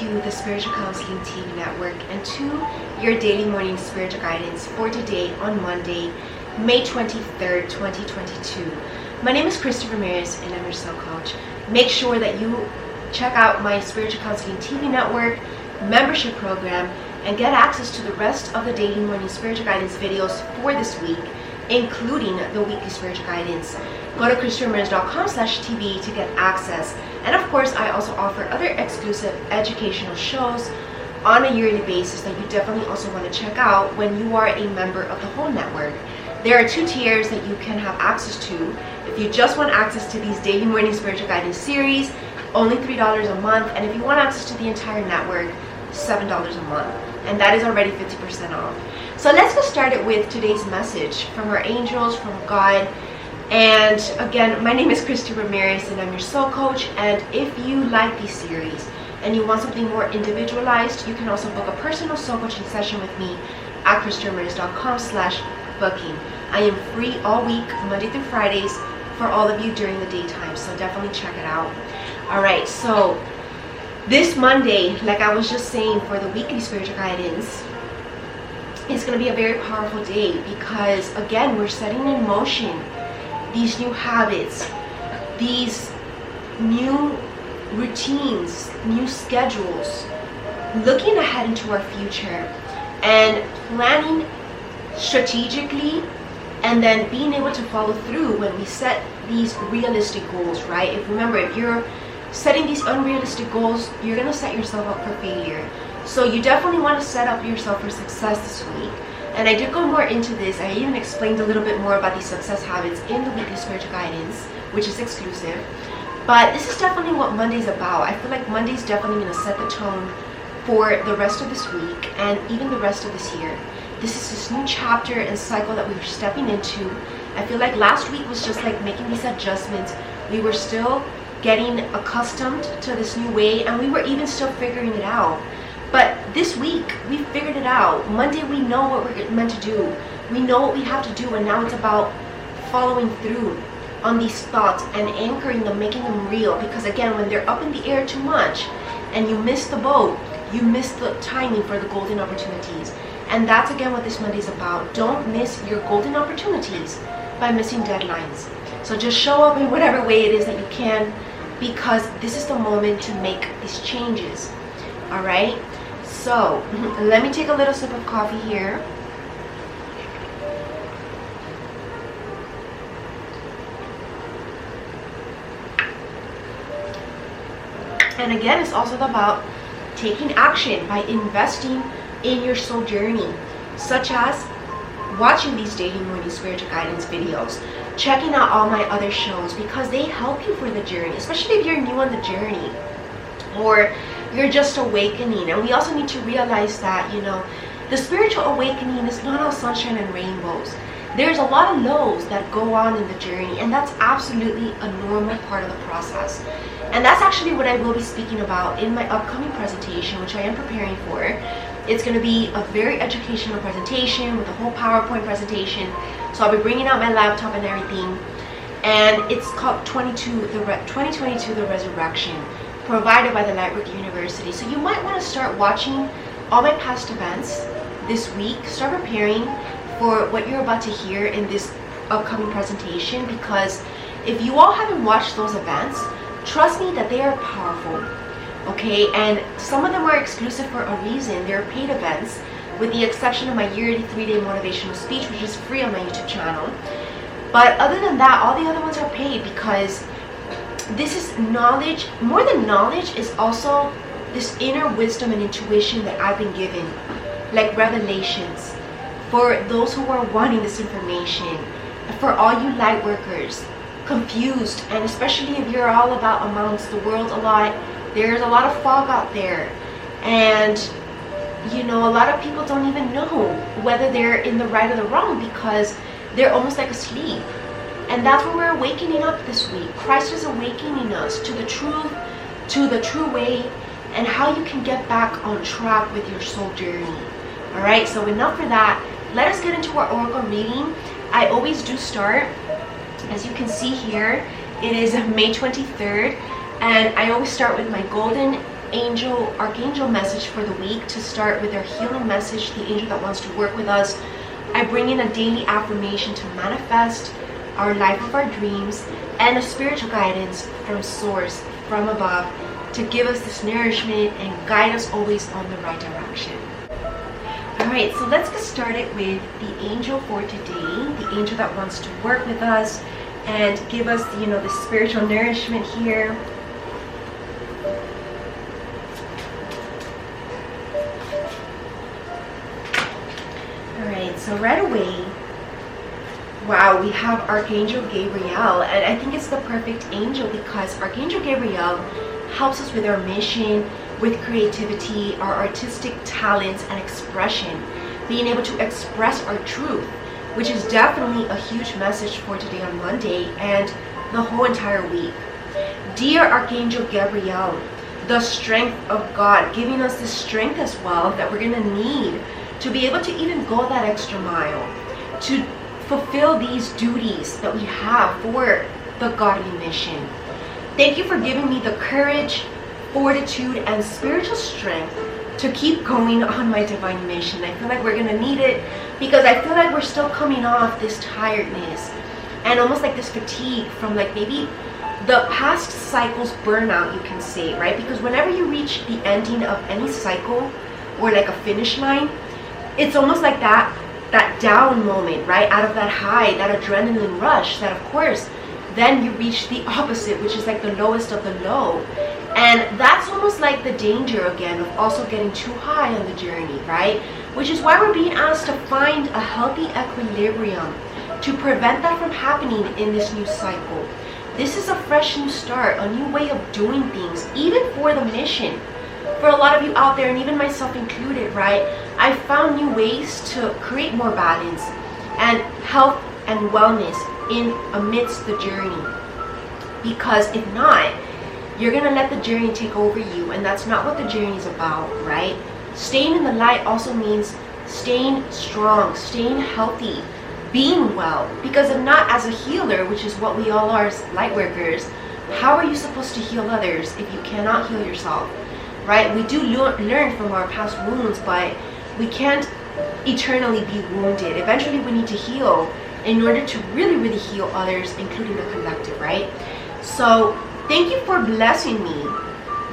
to the Spiritual Counseling TV Network and to your daily morning spiritual guidance for today on Monday, May 23rd, 2022. My name is Christy Ramirez and I'm your soul coach. Make sure that you check out my Spiritual Counseling TV Network membership program and get access to the rest of the daily morning spiritual guidance videos for this week, including the weekly spiritual guidance. Go to christyramirez.com/TV to get access. And of course, I also offer other exclusive educational shows on a yearly basis that you definitely also want to check out when you are a member of the whole network. There are 2 tiers that you can have access to. If you just want access to these daily morning spiritual guidance series, only $3 a month. And if you want access to the entire network, $7 a month. And that is already 50% off. So let's get started with today's message from our angels, from God. And again, my name is Christy Ramirez and I'm your soul coach. And if you like these series and you want something more individualized, you can also book a personal soul coaching session with me at christyramirez.com/booking. I am free all week, Monday through Fridays, for all of you during the daytime. So definitely check it out. All right, so this Monday, like I was just saying, for the weekly spiritual guidance, it's going to be a very powerful day because, again, we're setting in motion these new habits, these new routines, new schedules, looking ahead into our future and planning strategically, and then being able to follow through when we set these realistic goals, right? If you're setting these unrealistic goals, you're going to set yourself up for failure. So you definitely want to set up yourself for success this week. And I did go more into this. I even explained a little bit more about these success habits in the weekly spiritual guidance, which is exclusive. But this is definitely what Monday's about. I feel like Monday's definitely going to set the tone for the rest of this week and even the rest of this year. This is this new chapter and cycle that we were stepping into. I feel like last week was just like making these adjustments. We were still getting accustomed to this new way, and we were even still figuring it out. But this week, we figured it out. Monday, we know what we're meant to do. We know what we have to do, and now it's about following through on these thoughts and anchoring them, making them real. Because again, when they're up in the air too much, and you miss the boat, you miss the timing for the golden opportunities. And that's again what this Monday is about. Don't miss your golden opportunities by missing deadlines. So just show up in whatever way it is that you can, because this is the moment to make these changes. All right? So let me take a little sip of coffee here. And again, it's also about taking action by investing in your soul journey, such as watching these daily morning spiritual guidance videos, checking out all my other shows, because they help you for the journey, especially if you're new on the journey or you're just awakening. And we also need to realize that, the spiritual awakening is not all sunshine and rainbows. There's a lot of lows that go on in the journey, and that's absolutely a normal part of the process. And that's actually what I will be speaking about in my upcoming presentation, which I am preparing for. It's going to be a very educational presentation with a whole PowerPoint presentation. So I'll be bringing out my laptop and everything. And it's called 2022 The Resurrection, provided by the Lightwork University. So you might want to start watching all my past events this week. Start preparing for what you're about to hear in this upcoming presentation, because if you all haven't watched those events, trust me that they are powerful. Okay, and some of them are exclusive for a reason. They're paid events, with the exception of my yearly 3-day motivational speech, which is free on my YouTube channel. But other than that, all the other ones are paid, because this is knowledge. More than knowledge is also this inner wisdom and intuition that I've been given, like revelations, for those who are wanting this information, for all you light workers, confused, and especially if you're all about amongst the world a lot. There's a lot of fog out there, and a lot of people don't even know whether they're in the right or the wrong, because they're almost like asleep. And that's when we're awakening up this week. Christ is awakening us to the truth, to the true way, and how you can get back on track with your soul journey. All right, so enough for that. Let us get into our oracle reading. I always do start, as you can see here, it is May 23rd, and I always start with my golden archangel message for the week to start with our healing message, the angel that wants to work with us. I bring in a daily affirmation to manifest our life of our dreams, and a spiritual guidance from source, from above, to give us this nourishment and guide us always on the right direction. Alright, so let's get started with the angel for today, the angel that wants to work with us and give us, the spiritual nourishment here. Alright, so right away, wow, we have Archangel Gabriel, and I think it's the perfect angel because Archangel Gabriel helps us with our mission, with creativity, our artistic talents and expression, being able to express our truth, which is definitely a huge message for today on Monday and the whole entire week. Dear Archangel Gabriel, the strength of God, giving us the strength as well that we're going to need to be able to even go that extra mile, to fulfill these duties that we have for the godly mission. Thank you for giving me the courage, fortitude, and spiritual strength to keep going on my divine mission. I feel like we're gonna need it because I feel like we're still coming off this tiredness and almost like this fatigue from like maybe the past cycle's burnout, you can say, right? Because whenever you reach the ending of any cycle or like a finish line, it's almost like that down moment, right? Out of that high, that adrenaline rush, that of course then you reach the opposite, which is like the lowest of the low. And that's almost like the danger again of also getting too high on the journey, right? Which is why we're being asked to find a healthy equilibrium to prevent that from happening in this new cycle. This is a fresh new start, a new way of doing things, even for the mission. For a lot of you out there, and even myself included, right? I found new ways to create more balance and health and wellness in amidst the journey. Because if not, you're gonna let the journey take over you, and that's not what the journey is about, right? Staying in the light also means staying strong, staying healthy, being well. Because if not, as a healer, which is what we all are as light workers, how are you supposed to heal others if you cannot heal yourself, right? We do learn from our past wounds, but we can't eternally be wounded. Eventually we need to heal in order to really heal others, including the collective, right? So thank you for blessing me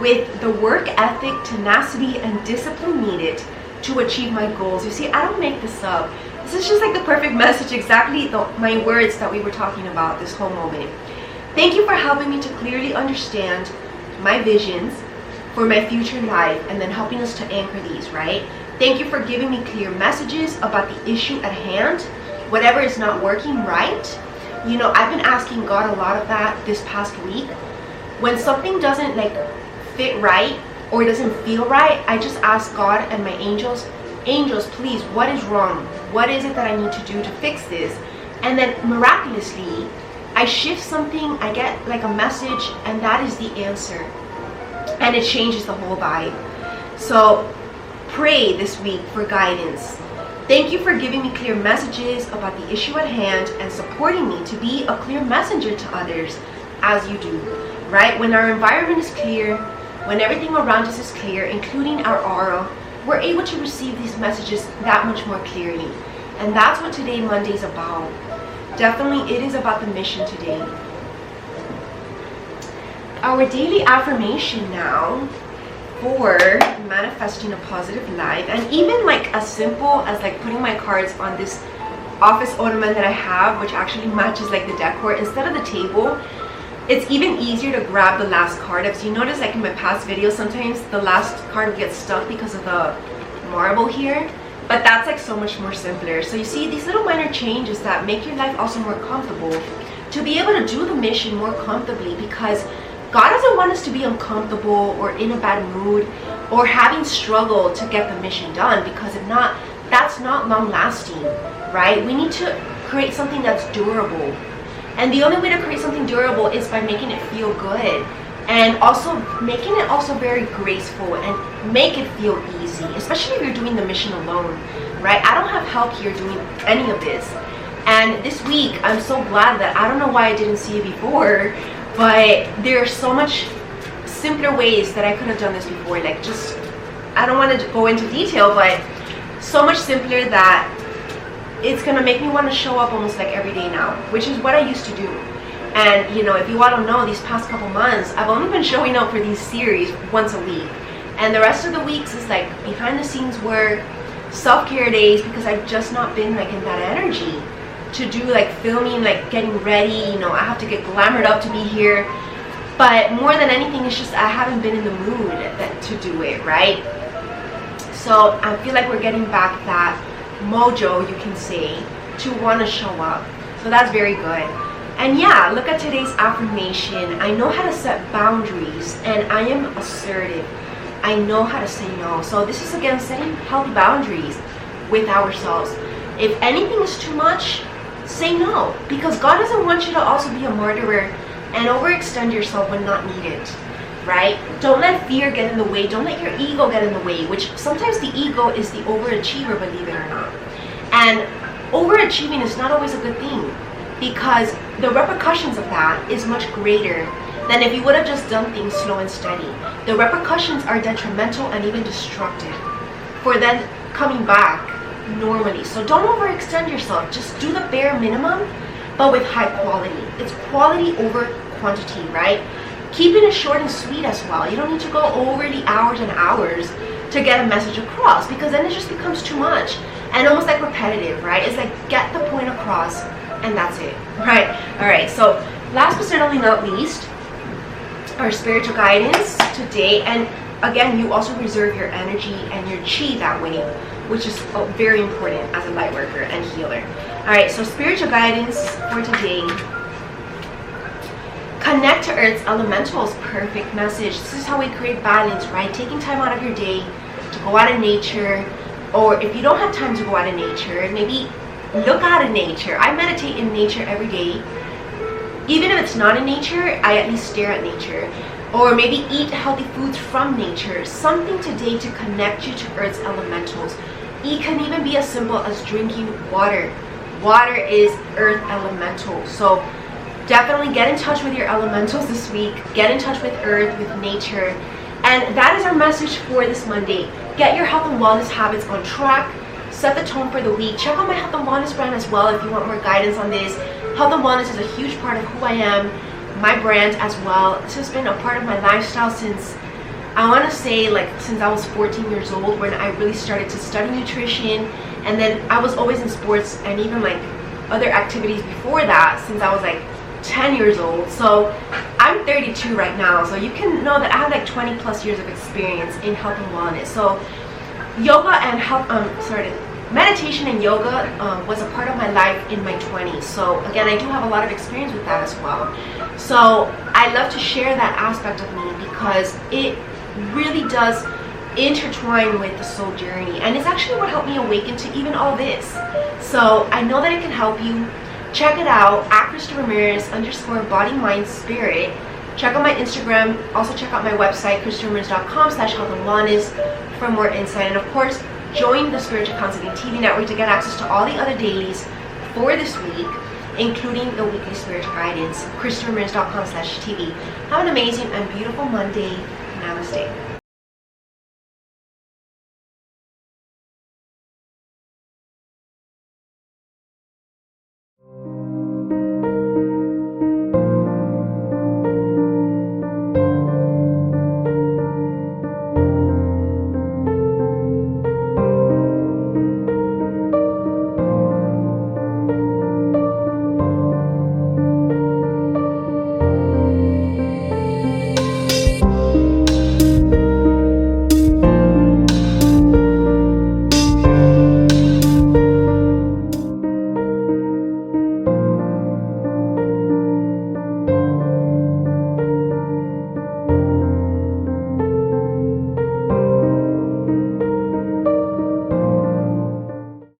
with the work ethic, tenacity, and discipline needed to achieve my goals. You see, I don't make this up. This is just like the perfect message, exactly my words that we were talking about this whole moment. Thank you for helping me to clearly understand my visions for my future life and then helping us to anchor these, right? Thank you for giving me clear messages about the issue at hand, whatever is not working right. I've been asking God a lot of that this past week. When something doesn't like fit right or doesn't feel right, I just ask God and my angels, please, what is wrong? What is it that I need to do to fix this? And then miraculously, I shift something, I get like a message, and that is the answer. And it changes the whole vibe. So pray this week for guidance. Thank you for giving me clear messages about the issue at hand and supporting me to be a clear messenger to others as you do, right? When our environment is clear, when everything around us is clear, including our aura, we're able to receive these messages that much more clearly. And that's what today, Monday, is about. Definitely, it is about the mission today. Our daily affirmation now for manifesting a positive life, and even like as simple as like putting my cards on this office ottoman that I have, which actually matches like the decor instead of the table. It's even easier to grab the last card. As you notice, like in my past videos, sometimes the last card will get stuck because of the marble here, but that's like so much more simpler. So you see these little minor changes that make your life also more comfortable, to be able to do the mission more comfortably, because God doesn't want us to be uncomfortable or in a bad mood or having struggle to get the mission done, because if not, that's not long lasting, right? We need to create something that's durable. And the only way to create something durable is by making it feel good, and also making it also very graceful and make it feel easy, especially if you're doing the mission alone, right? I don't have help here doing any of this. And this week, I'm so glad that I don't know why I didn't see it before, but there's so much simpler ways that I could have done this before. Like, just, I don't want to go into detail, but so much simpler that it's gonna make me want to show up almost like every day now, which is what I used to do. And you know, if you all don't know, these past couple months I've only been showing up for these series once a week, and the rest of the weeks is like behind the scenes work, self-care days, because I've just not been like in that energy to do like filming, like getting ready. You know, I have to get glamored up to be here, but more than anything, it's just I haven't been in the mood to do it, right? So I feel like we're getting back that mojo, you can say, to want to show up. So that's very good. And yeah, look at today's affirmation. I know how to set boundaries, and I am assertive. I know how to say no. So this is again setting healthy boundaries with ourselves. If anything is too much, say no, because God doesn't want you to also be a murderer and overextend yourself when not needed, right? Don't let fear get in the way. Don't let your ego get in the way, which sometimes the ego is the overachiever, believe it or not. And overachieving is not always a good thing, because the repercussions of that is much greater than if you would have just done things slow and steady. The repercussions are detrimental and even destructive for then coming back normally. So don't overextend yourself. Just do the bare minimum, but with high quality. It's quality over quantity, right? Keeping it short and sweet as well. You don't need to go over the hours and hours to get a message across, because then it just becomes too much and almost like repetitive, right? It's like, get the point across and that's it, right? All right, so last but certainly not least, our spiritual guidance today. And again, you also reserve your energy and your chi that way, which is very important as a light worker and healer. All right, so spiritual guidance for today. Connect to Earth's elementals. Perfect message. This is how we create balance, right? Taking time out of your day to go out in nature, or if you don't have time to go out in nature, maybe look out in nature. I meditate in nature every day. Even if it's not in nature, I at least stare at nature. Or maybe eat healthy foods from nature. Something today to connect you to Earth's elementals. It can even be as simple as drinking water. Water is Earth elemental. So definitely get in touch with your elementals this week. Get in touch with Earth, with nature. And that is our message for this Monday. Get your health and wellness habits on track. Set the tone for the week. Check out my health and wellness brand as well if you want more guidance on this. Health and wellness is a huge part of who I am, my brand as well. This has been a part of my lifestyle since, I want to say, like since I was 14 years old, when I really started to study nutrition. And then I was always in sports and even like other activities before that since I was like 10 years old. So I'm 32 right now, so you can know that I have like 20 plus years of experience in health and wellness. So yoga and meditation and yoga was a part of my life in my 20s. So again, I do have a lot of experience with that as well. So I love to share that aspect of me because it really does intertwine with the soul journey, and it's actually what helped me awaken to even all this. So I know that it can help you. Check it out at Krista Ramirez _body mind spirit. Check out my Instagram. Also check out my website, KristaRamirez.com/health and wellness for more insight. And of course, join the Spiritual Counseling TV Network to get access to all the other dailies for this week, including the weekly spiritual guidance, KristaRamirez.com/TV. Have an amazing and beautiful Monday. Namaste.